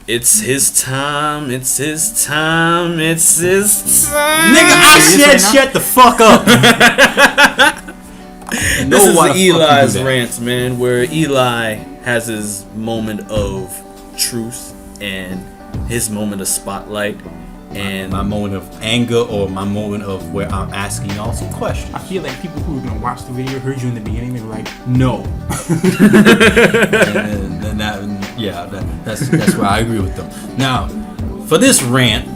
It's his time. It's his time. It's his time. Nigga, I said shut the fuck up. This is Eli's rant, man, where Eli has his moment of truth and his moment of spotlight. And my moment of anger, or my moment of where I'm asking y'all some questions. I feel like people who are gonna watch the video heard you in the beginning. They were like, "No." That's where I agree with them. Now, for this rant,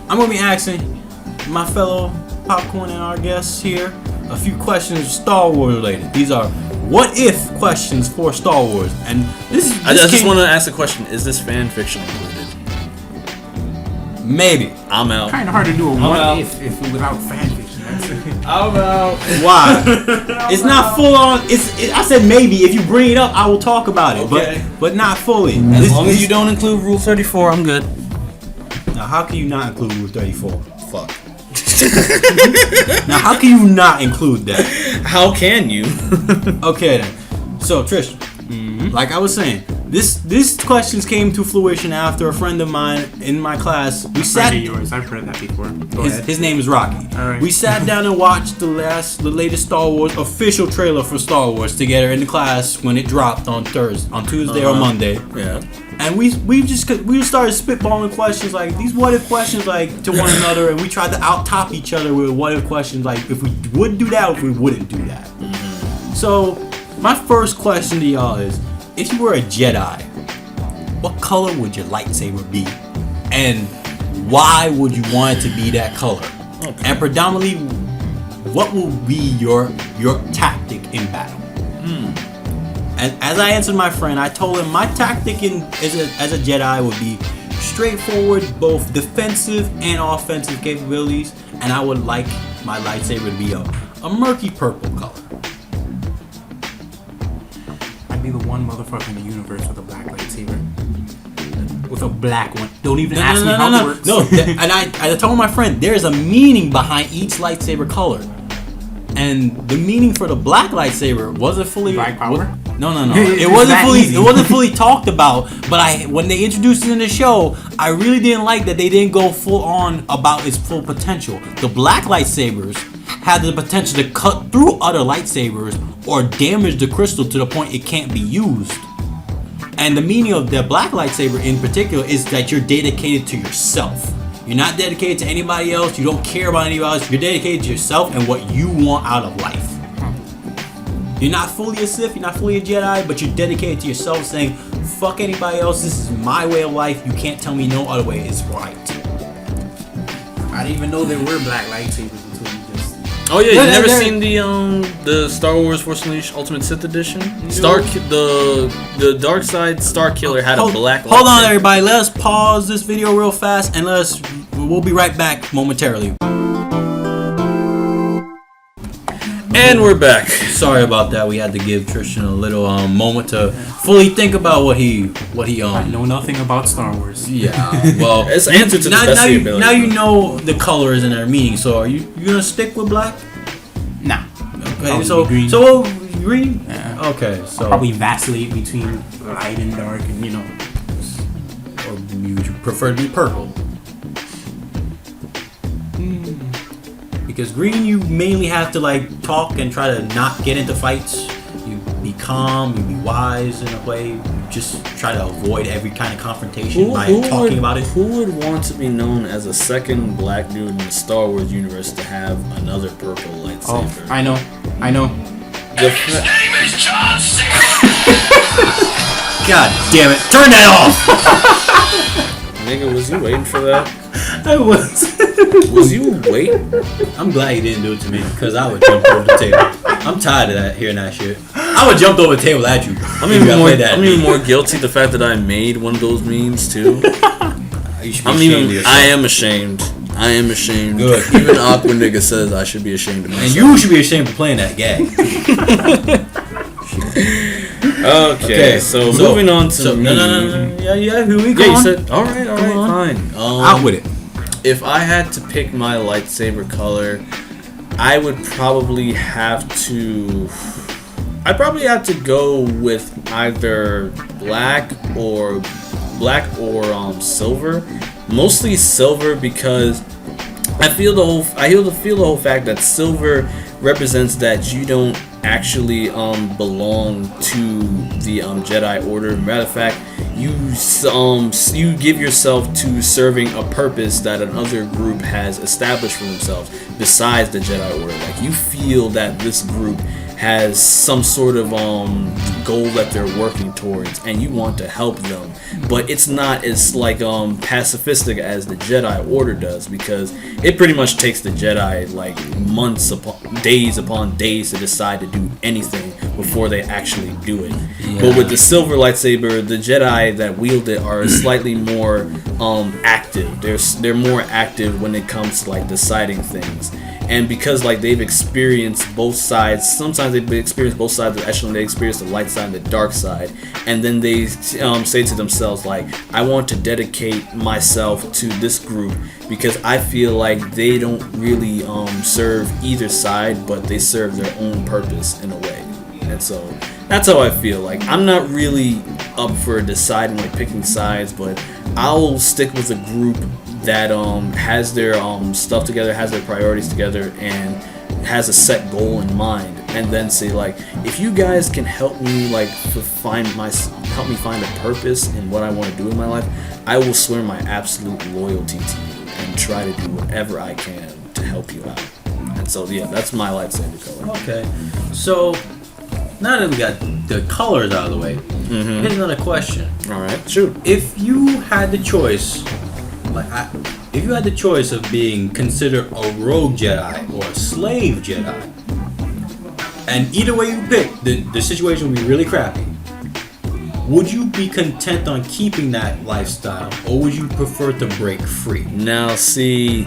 I'm gonna be asking my fellow popcorn and our guests here a few questions Star Wars related. These are what if questions for Star Wars, and I just want to ask a question: is this fan fiction included? Maybe. I'm out. Kind of hard to do a what if without fan fiction. I'm out. Why? It's not full on. I said maybe. If you bring it up, I will talk about it. Okay. But not fully. As long as you don't include Rule 34, I'm good. Now, how can you not include Rule 34? Fuck. Now, how can you not include that? How can you? Okay then. So Trish, like I was saying, this questions came to fruition after a friend of mine in my class. We sat. Yours. I've heard that before. His name is Rocky. All right. We sat down and watched the latest Star Wars official trailer for Star Wars together in the class when it dropped on Tuesday or Monday. Yeah. And we started spitballing questions like these what if questions like to one another, and we tried to out top each other with what if questions like if we would do that or if we wouldn't do that. So my first question to y'all is, if you were a Jedi, what color would your lightsaber be? And why would you want it to be that color? Okay. And predominantly, what will be your tactic in battle? And as I answered my friend, I told him my tactic as a Jedi would be straightforward, both defensive and offensive capabilities, and I would like my lightsaber to be a murky purple color. I'd be the one motherfucker in the universe with a black lightsaber. With a black one. Don't even ask me how it works. No, and I told my friend, there's a meaning behind each lightsaber color. And the meaning for the black lightsaber wasn't fully black power. No. It wasn't fully talked about. But when they introduced it in the show, I really didn't like that they didn't go full on about its full potential. The black lightsabers had the potential to cut through other lightsabers or damage the crystal to the point it can't be used. And the meaning of the black lightsaber in particular is that you're dedicated to yourself. You're not dedicated to anybody else. You don't care about anybody else. You're dedicated to yourself and what you want out of life. You're not fully a Sith. You're not fully a Jedi, but you're dedicated to yourself, saying, "Fuck anybody else. This is my way of life. You can't tell me no other way is right." I didn't even know there were black lightsabers until you just. Oh yeah, you never seen the Star Wars Force Unleashed Ultimate Sith Edition? The Dark Side Star Killer had a black lightsaber. Hold on, everybody. Let us pause this video real fast, and we'll be right back momentarily. And we're back. Sorry about that. We had to give Tristan a little moment to fully think about what he I know nothing about Star Wars. Yeah, well, it's answered to the best of your ability. Now you know the colors and their meaning. So are you gonna stick with black? Nah. Okay, so green. So green. Yeah. Okay, so I'll probably vacillate between light and dark, and or you would prefer to be purple. Because green, you mainly have to like talk and try to not get into fights. You be calm, you be wise in a way. You just try to avoid every kind of confrontation by talking about it. Who would want to be known as a second black dude in the Star Wars universe to have another purple lightsaber? Oh, I know. His name is John Cena. God damn it! Turn that off. Nigga, was you waiting for that? I was. Was you waiting? I'm glad you didn't do it to me, because I would jump over the table. I'm tired of hearing that shit. I would jump over the table at you. I'm even more guilty the fact that I made one of those memes too. I am ashamed. Good. Even Aqua nigga says I should be ashamed of myself. And you should be ashamed for playing that gag. Okay, so moving on to me. No. Yeah, who we going? Yeah, you said, all right, fine. Out with it. If I had to pick my lightsaber color, I would probably have to go with either black or black or silver. Mostly silver because I feel the whole fact that silver represents that you don't actually belong to the Jedi Order. Matter of fact, you give yourself to serving a purpose that another group has established for themselves besides the Jedi Order. Like, you feel that this group has some sort of goal that they're working towards, and you want to help them, but it's not as like pacifistic as the Jedi Order does, because it pretty much takes the Jedi like days upon days to decide to do anything before they actually do it. Yeah. But with the silver lightsaber, the Jedi that wield it are slightly more active. They're more active when it comes to like deciding things. And because like they've experienced both sides, sometimes they've experienced both sides of the echelon. They experience the light side and the dark side, and then they say to themselves like, I want to dedicate myself to this group because I feel like they don't really serve either side, but they serve their own purpose in a way. And so that's how I feel. Like, I'm not really up for deciding like picking sides, but I'll stick with a group that has their stuff together, has their priorities together, and has a set goal in mind, and then say like, if you guys can help me like find a purpose in what I want to do in my life, I will swear my absolute loyalty to you and try to do whatever I can to help you out. And so yeah, that's my lightsaber color. Okay, so now that we got the colors out of the way, here's another question. All right, shoot. If you had the choice, if you had the choice of being considered a rogue Jedi or a slave Jedi, and either way you pick, the situation would be really crappy, would you be content on keeping that lifestyle, or would you prefer to break free? Now, see,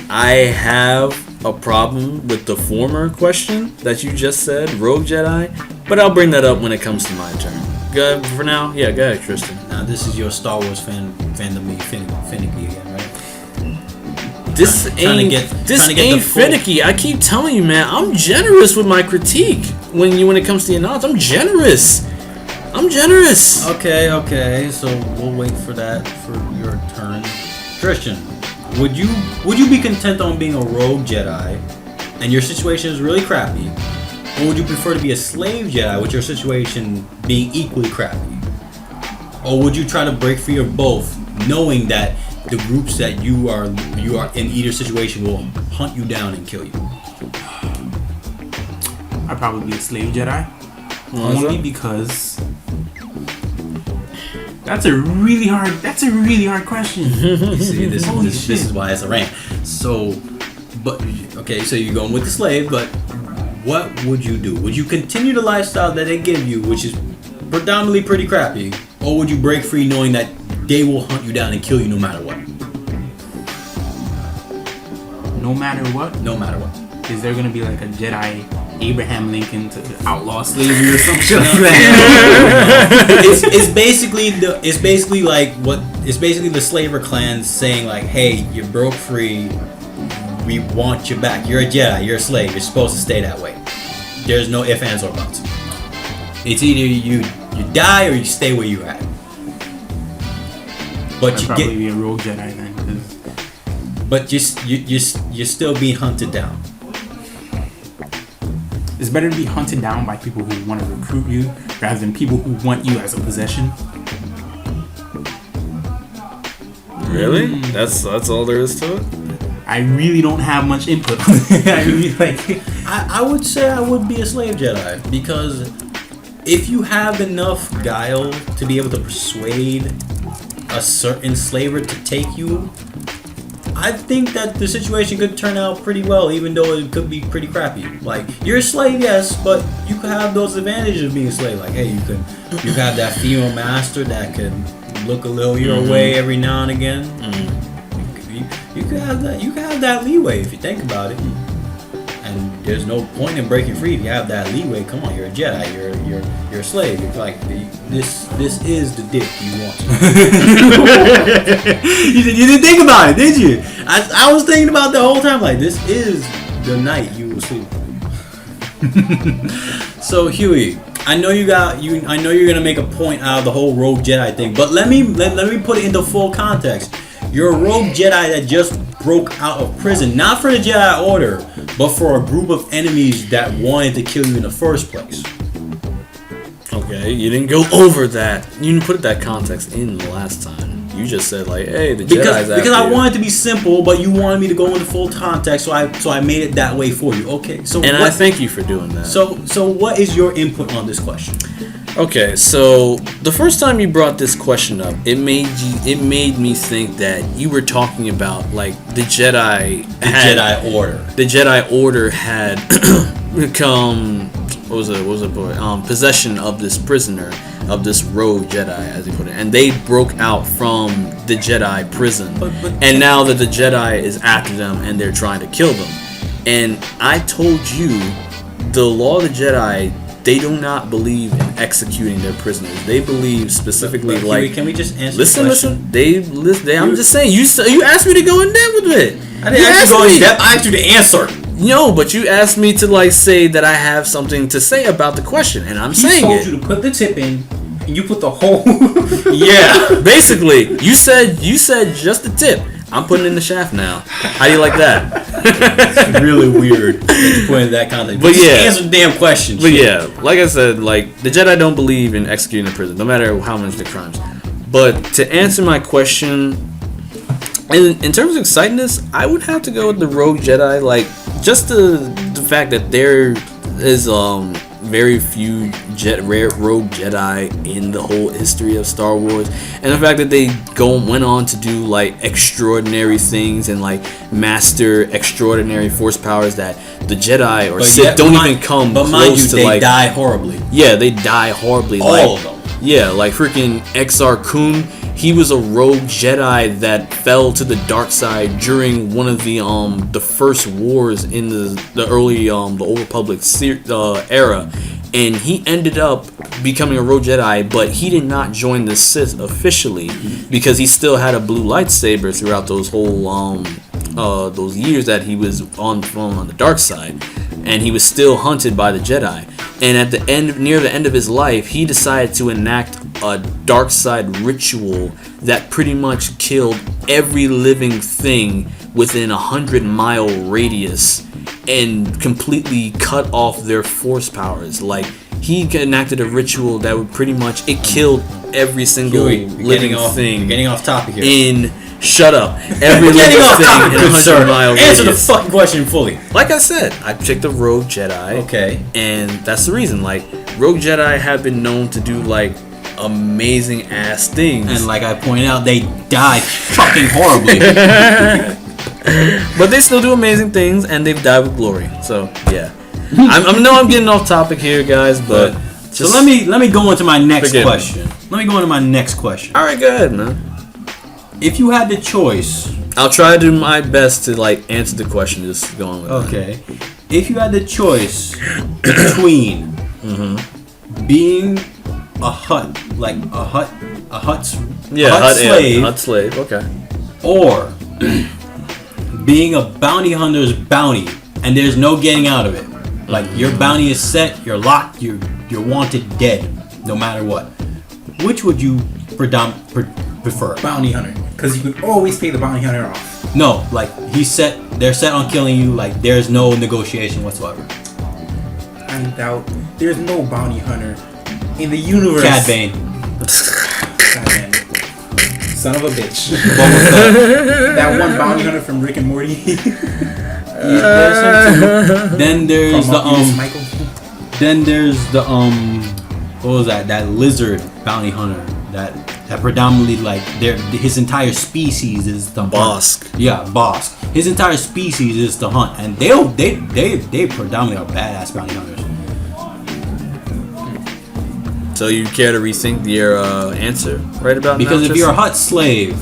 I have a problem with the former question that you just said, rogue Jedi, but I'll bring that up when it comes to my turn. Good for now? Yeah, go ahead, Tristan. Now, this is your Star Wars fandom being finicky again, right? This ain't finicky. I keep telling you, man, I'm generous with my critique when it comes to your knowledge. I'm generous. Okay, so we'll wait for that for your turn. Tristan, would you be content on being a rogue Jedi and your situation is really crappy? Or would you prefer to be a slave Jedi with your situation being equally crappy? Or would you try to break free of both, knowing that the groups that you are in either situation will hunt you down and kill you? I'd probably be a slave Jedi. Only because that's a really hard question. You see, this is why it's a rant. So, so you're going with the slave, but what would you do? Would you continue the lifestyle that they give you, which is predominantly pretty crappy, or would you break free knowing that they will hunt you down and kill you no matter what? No matter what? No matter what. Is there gonna be like a Jedi Abraham Lincoln to outlaw slavery or some shit like that? It's basically the slaver clan saying like, hey, you broke free, we want you back. You're a Jedi, you're a slave, you're supposed to stay that way. There's no ifs, ands, or buts. It's either you die or you stay where you're at. But I'd probably be a rogue Jedi then. But you're still being hunted down. It's better to be hunted down by people who want to recruit you rather than people who want you as a possession. Really? That's all there is to it? I really don't have much input on it. I would say I would be a slave Jedi, because if you have enough guile to be able to persuade a certain slaver to take you, I think that the situation could turn out pretty well, even though it could be pretty crappy. Like, you're a slave, yes, but you could have those advantages of being a slave. Like, hey, you could have that female master that could look a little your way every now and again. You could have that. You could have that leeway if you think about it. And there's no point in breaking free if you have that leeway. Come on, you're a Jedi. You're a slave. You're like, this is the dick you want. You didn't think about it, did you? I was thinking about the whole time. Like, this is the night you will sleep. So Huey, I know you got you. I know you're gonna make a point out of the whole rogue Jedi thing, but let me put it into full context. You're a rogue Jedi that just broke out of prison, not for the Jedi Order, but for a group of enemies that wanted to kill you in the first place. Okay, you didn't go over that. You didn't put that context in the last time. You just said like, "Hey, the Jedi's after because I you." wanted to be simple, but you wanted me to go into full context, so I made it that way for you. Okay, so I thank you for doing that. So what is your input on this question? Okay, so the first time you brought this question up, it made me think that you were talking about like the Jedi Order had become possession of this prisoner, of this rogue Jedi, as he put it, and they broke out from the Jedi prison, and now that the Jedi is after them and they're trying to kill them. And I told you, the law of the Jedi, they do not believe in executing their prisoners. They believe specifically like. Can we just answer? Listen. I'm just saying. You asked me to go in depth with it. I didn't ask you to go in depth. I asked you to answer. No, but you asked me to like say that I have something to say about the question, and I'm saying it. He told you to put the tip in, and you put the whole. Yeah, basically, you said just the tip. I'm putting in the shaft now. How do you like that? It's really weird that you put in that context. But yeah, answer the damn question. But yeah, like I said, like the Jedi don't believe in executing in prison, no matter how much the crimes. But to answer my question, in terms of excitedness, I would have to go with the Rogue Jedi. Like just the fact that there is very few rare Rogue Jedi in the whole history of Star Wars, and the fact that they went on to do like extraordinary things and like master extraordinary force powers that the Jedi or Sith don't even come close to. They die horribly. Yeah, they die horribly. All of them. Yeah, like freaking Exar Kun. He was a rogue Jedi that fell to the dark side during one of the first wars in the early the Old Republic era, and he ended up becoming a rogue Jedi, but he did not join the Sith officially because he still had a blue lightsaber throughout those whole those years that he was on the dark side, and he was still hunted by the Jedi. And at the end, near the end of his life, he decided to enact a dark side ritual that pretty much killed every living thing within 100-mile radius and completely cut off their force powers. Like, he enacted a ritual that would pretty much, it killed every single living thing. You're getting off topic here. Shut up. Every living thing in 100-mile radius. Answer the fucking question fully. Like I said, I picked the Rogue Jedi. Okay. And that's the reason. Like, Rogue Jedi have been known to do, like, amazing ass things. And like I pointed out, they die fucking horribly. But they still do amazing things, and they've died with glory. So, yeah. I know I'm getting off topic here, guys, but... So let me go into my next question. Let me go into my next question. Alright, go ahead, man. If you had the choice... I'll try to do my best to, like, answer the question just going with Okay. If you had the choice between being a hut, like a hut slave, okay, or being a bounty hunter's bounty, and there's no getting out of it. Like your bounty is set, you're locked, you're wanted dead, no matter what. Which would you prefer? Bounty hunter, because you could always pay the bounty hunter off. No, like they're set on killing you. Like there's no negotiation whatsoever. I doubt there's no bounty hunter in the universe. Cad Bane. Son of a bitch. That one bounty hunter from Rick and Morty. Then there's what was that? That lizard bounty hunter that predominantly like his entire species is the Bosk. Hunt. Yeah, Bosk. His entire species is to hunt, and they predominantly are badass bounty hunters. So you care to rethink your answer right about now? Because if you're a hut slave,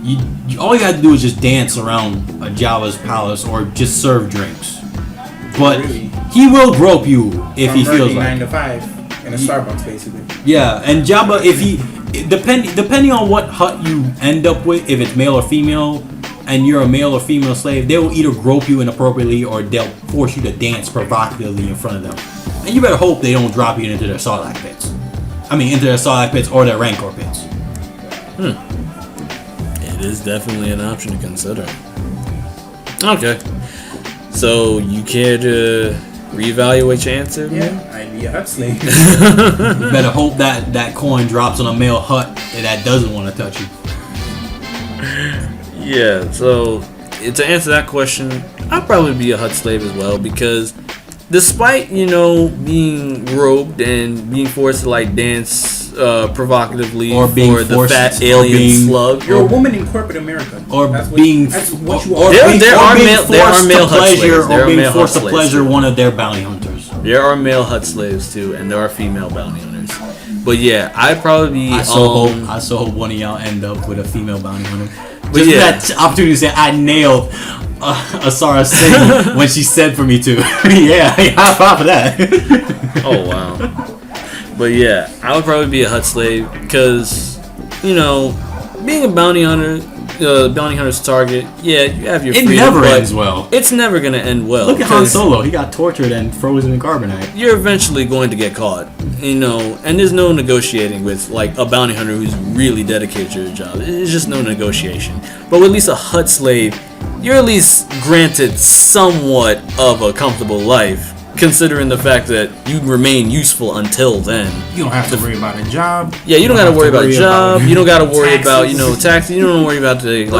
you all you have to do is just dance around a Jabba's palace or just serve drinks. But he will grope you if he feels like 9 to 5 in a Starbucks, basically. Yeah, and Jabba, if he depending on what hut you end up with, if it's male or female, and you're a male or female slave, they will either grope you inappropriately or they'll force you to dance provocatively in front of them. And you better hope they don't drop you into their Sarlacc pits. I mean, into their Sarlacc pits or their Rancor pits. It is definitely an option to consider. Okay. So, you care to reevaluate your answer? Yeah, I'd be a hut slave. You better hope that coin drops on a male hut that doesn't want to touch you. Yeah, so to answer that question, I'd probably be a hut slave as well, because despite, being robed and being forced to like dance provocatively or being for the forced, fat alien slug, You're a woman in corporate America. Or that's being what you or are. There are being male hut slaves. or being forced to pleasure one of their bounty hunters. There are male hut slaves too, and there are female bounty hunters. But yeah, I'd probably be. I so hope one of y'all end up with a female bounty hunter. But Just yeah. that opportunity to say I nailed Asara Singh when she said for me to. Yeah, high five for that. Oh wow. But yeah, I would probably be a hut slave because, being a bounty hunter, bounty hunter's target. Yeah, you have your. It freedom, never but ends well. It's never gonna end well. Look at Han Solo. He got tortured and frozen in carbonite. You're eventually going to get caught, and there's no negotiating with like a bounty hunter who's really dedicated to their job. There's just no negotiation. But with at least a hut slave, you're at least granted somewhat of a comfortable life, considering the fact that you remain useful until then. You don't have to worry about a job. Yeah, you don't got to worry about a job. You don't got to worry about, taxes. taxes. You don't worry about getting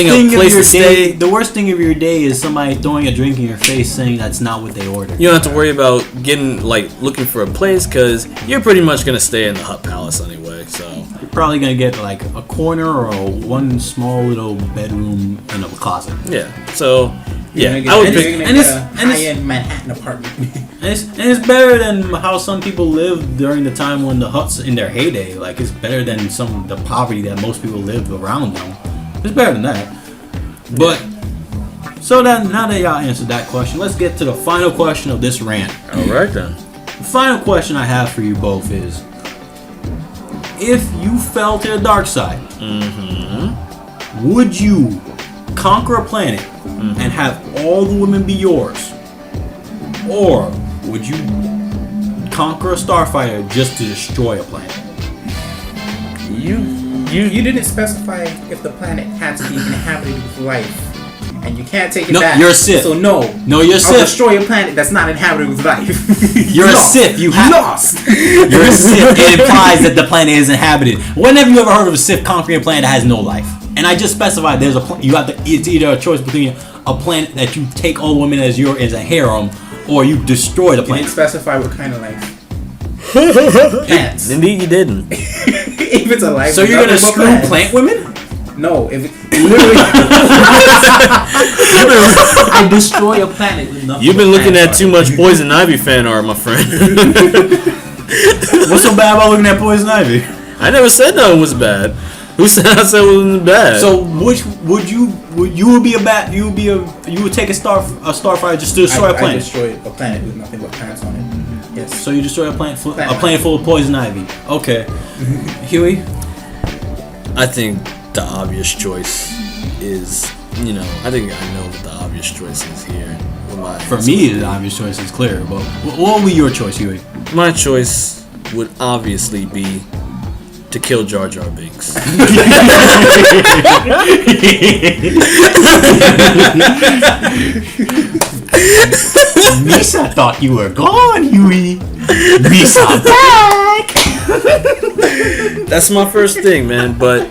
thing a place to stay. The worst thing of your day is somebody throwing a drink in your face saying that's not what they ordered. You don't have to worry about looking for a place because you're pretty much going to stay in the hut palace anyway, so. You're probably going to get like a corner or one small little bedroom and a closet. Yeah, so, yeah, You're I would gonna pick. get and a it's- high-end Manhattan apartment. And it's better than how some people lived during the time when the huts in their heyday. Like, it's better than the poverty that most people lived around them. It's better than that. But so then, now that y'all answered that question, let's get to the final question of this rant. All right, then. The final question I have for you both is: if you fell to the dark side, would you conquer a planet and have all the women be yours, or would you conquer a starfighter just to destroy a planet? You didn't specify if the planet had to be inhabited with life, and you can't take it No, back. you're a Sith. So no, You're a I'll Sith. destroy a planet that's not inhabited with life. You're a Sith. You have lost. You're a Sith. It implies that the planet is inhabited. When have you ever heard of a Sith conquering a planet that has no life? And I just specified there's you have to. It's either a choice between a planet that you take all women as a harem, or you destroy the You didn't planet. specify what kind of life. Plants. Indeed, you didn't. If it's a life. So you're gonna nothing but screw plants. plant women? No, if it literally. I destroy a planet with nothing. You've been but looking at plants. too much Poison Ivy fan art, my friend. What's so bad about looking at poison ivy? I never said nothing was bad. Who said I said it wasn't bad? So would you take a starfighter just to destroy a I planet? destroy a planet with nothing but plants on it. Yes. So you destroy a planet full of poison ivy. Okay. Huey? I think the obvious choice is, I think I know what the obvious choice is here. For me, the obvious choice is clear, but what would be your choice, Huey? My choice would obviously be to kill Jar Jar Binks. Misa thought you were gone, Huey. Misa back. That's my first thing, man. But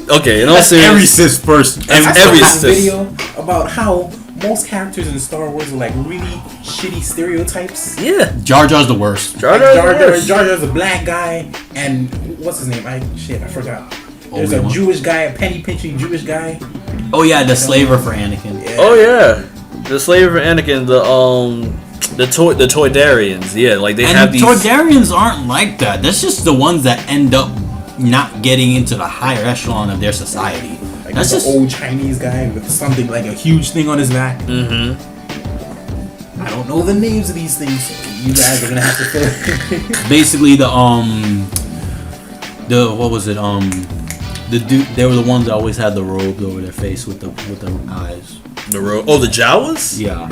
okay, in all That's every seriousness, sis first. I saw every this sis. video about how most characters in Star Wars are like really shitty stereotypes. Yeah, Jar Jar's the worst. Jar Jar Jar. Jar's a black guy, and what's his name? I forgot. There's a Obi-Wan. Jewish guy, a penny pinching Jewish guy. Oh yeah, the slaver for Anakin. Yeah. Oh yeah, the slave for Anakin. The Toydarians. Yeah, like they have And these. Toydarians aren't like that. That's just the ones that end up not getting into the higher echelon of their society. Like That's this just old Chinese guy with something like a huge thing on his back. Mm-hmm. I don't know the names of these things. So you guys are gonna have to fill it. basically the what was it, the dude, they were the ones that always had the robes over their face with the eyes. The Jawas? Yeah.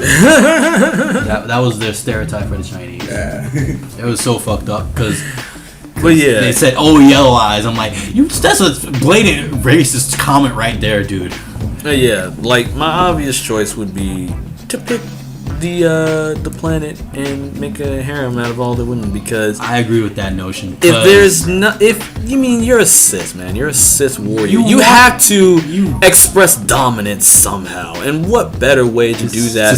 that was their stereotype for the Chinese. Yeah. It was so fucked up because But yeah, they said, "Oh, yellow eyes." I'm like, that's a blatant racist comment right there, dude. yeah. Like my obvious choice would be to pick the planet and make a harem out of all the women because I agree with that notion. if there's not, if you mean you're a cis man, you're a cis warrior, you want- have to express dominance somehow, and what better way to do that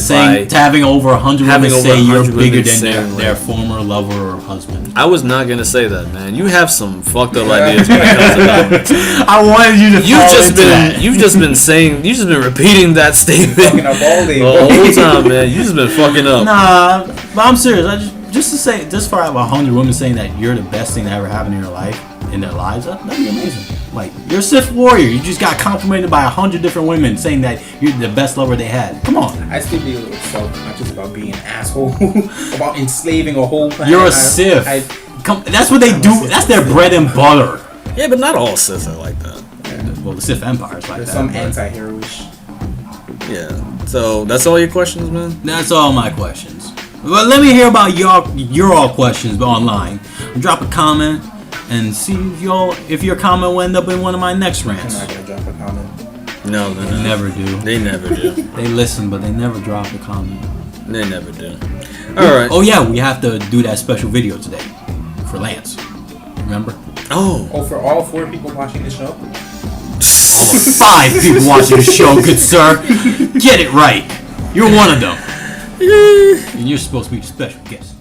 to having over 100 women having over say you're 100 bigger women than saying, their like- former lover or husband. I was not gonna say that, man. You have some fucked up ideas when it comes to dominance. I wanted you to. You've just been repeating that statement Fucking up all day, the bro. whole time, man. You just been fucking up. Nah, but I'm serious. I just for 100 women saying that you're the best thing that ever happened in your life, in their lives, that'd be amazing. Like, you're a Sith warrior. You just got complimented by 100 different women saying that you're the best lover they had. Come on. I still be a little self-conscious about being an asshole, about enslaving a whole planet. You're a Sith. That's what they I'm a do. Sith. That's their bread and butter. Yeah, but not all Siths are like that. Well, the Sith Empire's like There's that. some but anti-heroish. Yeah. So that's all your questions, man. That's all my questions. Well, let me hear about your all questions online. Drop a comment and see if your comment will end up in one of my next I'm rants. not gonna drop a comment. No, They never do. They never do. They listen, but they never drop a comment. They never do. All right. Oh yeah, we have to do that special video today for Lance. Remember? Oh. Oh, for all 4 people watching the show? All the 5 people watching the show, good sir. Get it right. You're one of them. And you're supposed to be the special guest.